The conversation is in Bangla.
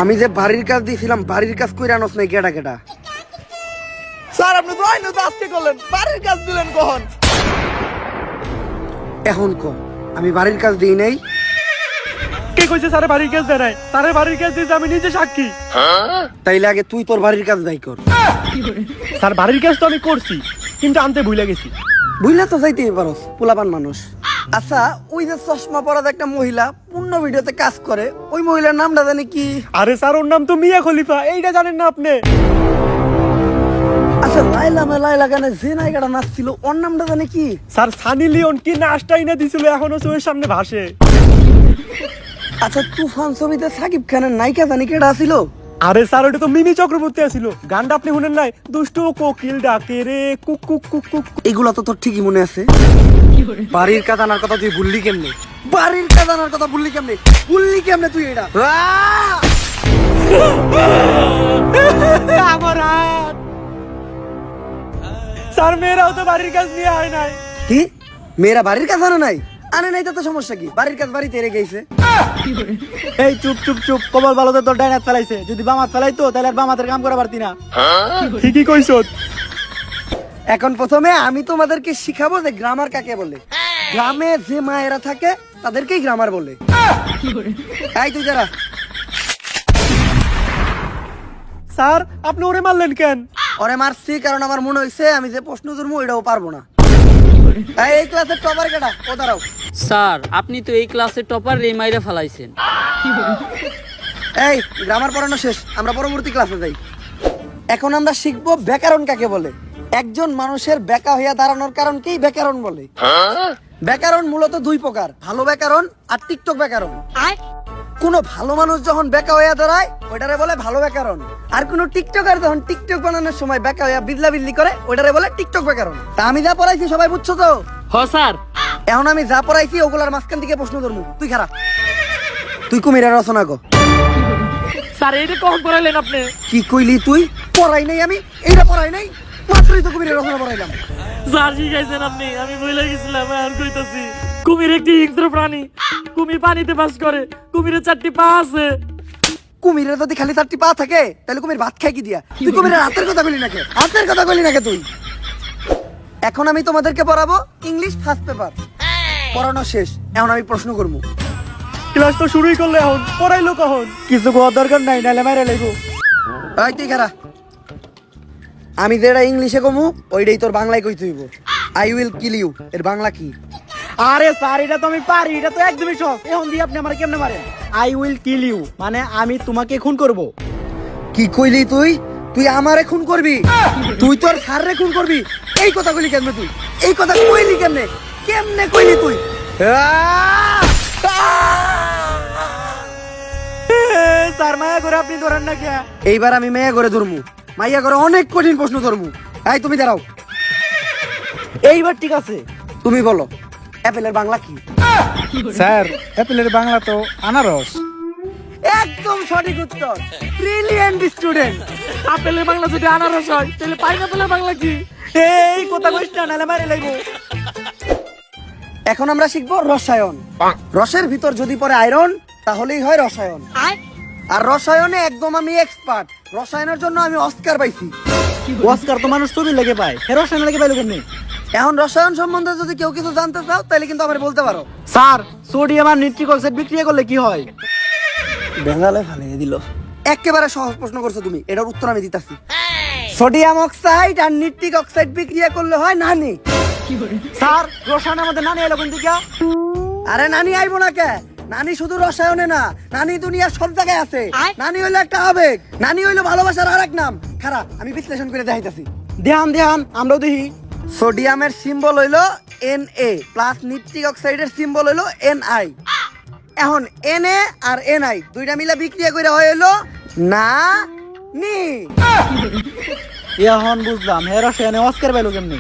আমি যে বাড়ির কাজ দিয়েছিলাম, বাড়ির কাজ কইরা আনস নাই কেডা কেডা? স্যার আপনি তো আইনো তো আজকে করলেন, বাড়ির কাজ দিলেন কখন? এখন ক আমি বাড়ির কাজ দিই নাই? কে কইছে স্যার বাড়ির কাজ দেয় নাই? স্যারের বাড়ির কাজ দিয়েছে আমি নিজে সাক্ষী। তাইলে আগে তুই তোর বাড়ির কাজ দায়ী কর। স্যার বাড়ির কাজ তো আমি করছি, কিন্তু আনতে ভুলে গেছি। বুঝলা তো যাইতেই পারস, পোলাপান মানুষ। আচ্ছা, ওই যে চশমা পরা একটা মহিলা পূর্ণ ভিডিওতে কাজ করে, ওই মহিলার নামটা জানি কি? আরে স্যার ওর নাম তো মিয়া খলিফা, এইটা জানেন না আপনি? আচ্ছা, লাইলা গানে যে নায়িকাটা নাচছিল ওর নামটা জানি কি? স্যার সানি লিওন কি নাচটাই না দিছিল, এখনো চোখের সামনে ভাসে। আচ্ছা, তুফান ছবিতে সাকিব খানের নায়িকা জানি কেডা ছিল? আরে স্যার ওটা তো মিমি চক্রবর্তী আছিল। গানটা আপনি শুনেন নাই? দুষ্টু কোকিল ডাকে রে কুক কুক কুক কুক। এগুলো তো তোর ঠিকই মনে আছে। বাড়ির কাজ আনার কথা তুই ভুললি কেমনে? বাড়ির কাজ আনার কথা ভুললি কেমনে? ভুললি কেমনে তুই এটা? আমার হাত। স্যার মেয়েরাও তো বাড়ির কাজ নিয়ে হয় নাই। কি মেয়েরা বাড়ির কাজ আনে নাই? আনে নাই তো সমস্যা কি? বাড়ির কাজ বাড়িতে রেখে গেছে। এই চুপ চুপ চুপ, কবল ভালোতে তোর ডাইনাত চালাইছে। যদি বামাত চালাইতো তাহলে আর বামাতের কাম করা পারতি না। ঠিকই কইছো। এখন প্রথমে আমি তোমাদেরকে শিখাবো যে গ্রামার কাকে বলে। গ্রামে যে মায়েরা থাকে তাদেরকেই গ্রামার বলে। এই তুই যারা। স্যার আপনি ওরে মারলেন কেন? ওরে মারছি কারণ আমার মনে হয়েছে আমি যে প্রশ্ন ধরবো এটাও পারবো না। এই ক্লাসের টপার কেডা? ও দাঁড়াও। স্যার আপনি তো এই ক্লাসের টপার রে মাইরা ফেলাইছেন। এই গ্রামার পড়ানো শেষ, আমরা পরবর্তী ক্লাসে যাই। এখন আমরা শিখবো ব্যাকরণ কাকে বলে। একজন মানুষের বেকা হইয়া দাঁড়ানোর কারণকেই ব্যাকরণ বলে। ব্যাকরণ মূলত দুই প্রকার, ভালো ব্যাকরণ আর টিকটক ব্যাকরণ। কোন ভালো মানুষ যখন বেকা হইয়া দাঁড়ায় ওইটারে বলে ভালো ব্যাকরণ, আর কোন টিকটকার যখন টিকটক বানানোর সময় বেকা হইয়া বিদলা বিদলি করে ওইটারে বলে টিকটক ব্যাকরণ। তা আমি যা পড়াইছি সবাই বুঝছো তো? হ স্যার। এখন আমি যা পড়াইছি ওগুলার মাঝখান থেকে প্রশ্ন ধরবো। তুই খারাপ, তুই কুমিরের রচনা কর। স্যার এটা কখন পড়াইলেন আপনি? কি কইলি তুই? পড়াই নাই আমি, এইটা পড়াই নাই, মাত্রই তো কুমিরের রচনা পড়াইলাম। স্যার শিখাইছেন আপনি, আমি ভুলে গেছিলাম আর কইতাছি। কুমির একটি হিংস্র প্রাণী। কুমির পানিতে বাস করে। কুমিরের 4টি পা আছে। কুমিরের যদি খালি 4টি পা থাকে তাহলে কুমির ভাত খায় কি দিয়া? তুই কুমিরের হাতের কথা কইলি নাকি? হাতের কথা কইলি নাকি তুই? এখন আমি তোমাদেরকে পড়াবো ইংলিশ ফার্স্ট পেপার। পড়ানো শেষ, এখন আমি প্রশ্ন করবো। ক্লাস তো শুরুই করলে, এখন পড়াইলো কখন? কিছু কোয়ার দরকার নাই, নাইলে মাইরা লাইবো। এই তুই খারা, আমি যেটা ইংলিশে কমু ওইটাই তোর বাংলায় কইতে হইব। আই উইল কিল ইউ এর বাংলা কি? আরে স্যার এটা তো আমি পারি, এটা তো একদমই সহজ। এখন দিয়ে আপনি আমার কেমনে মারেন? আই উইল কিল ইউ মানে আমি তোমাকে খুন করব। কি কইলি তুই? তুই আমারে খুন করবি? তুই তোর স্যাররে খুন করবি? এই কথা কইলি কেমনে তুই? এই কথা কইলি কেমনে? কেমনে কইলি তুই? স্যার মায়া করে আপনি ধরেন না কে? এইবার আমি মেয়া করে ধরমু, মাইয়া করে অনেক কঠিন প্রশ্ন ধরমু। এই তুমি দাঁড়াও। এইবার ঠিক আছে, তুমি বলো অ্যাপেলের বাংলা কি? স্যার অ্যাপেলের বাংলা তো আনারস। একদম সঠিক উত্তর, ব্রিলিয়েন্ট স্টুডেন্ট। আপেলের বাংলা যদি আনারস হয় তাহলে পাইনাপেলের বাংলা কি? এই কথা কইছ না, নাইলে মাইরা লাইবো। এখন আমরা শিখবো রসায়ন। রসের ভিতর যদি পড়ে আয়রন তাহলেই হয় রসায়ন। আর রসায়নে একদম আমি এক্সপার্ট। রসায়নের জন্য আমি অস্কার পাইছি। অস্কার তো মানুষ ছবি লেগে পায়, রসায়ন লেগে পাইলো কেমনি? এখন রসায়ন সম্বন্ধে যদি কেউ কিছু জানতে চাও তাহলে কিন্তু আমার বলতে পারো। স্যার সোডিয়াম আর নিট্রিক অক্সাইড বিক্রিয়া করলে কি হয়? বেঙ্গালে ফালিয়ে দিল। একেবারে সহজ প্রশ্ন করছো তুমি, এটার উত্তর আমি দিতাছি। সোডিয়াম অক্সাইড আর নিট্রিক অক্সাইড বিক্রিয়া করলে হয় নানি। স্যার রসায়নের মধ্যে নানি এলো কোন দিকে? আরে নানি আইবো না কে? নানি শুধু রসায়নে না, নানি দুনিয়ার সব জায়গায় আছে। নানি হইলো একটা আবেগ, নানি হইলো ভালোবাসার আরেক নাম। খারাপ, আমি বিশ্লেষণ করে দেখাইতাছি। ধ্যান ধ্যান, আমরাও দেখি। সোডিয়ামের সিম্বল হইলো Na প্লাস নিট্রিক অক্সাইডের সিম্বল হইলো Ni। এখন Na আর Ni দুইটা মিলে বিক্রিয়া করে হইলো না নি। এখন বুঝলাম, রসায়নে অস্কার পাইলো কেমনি?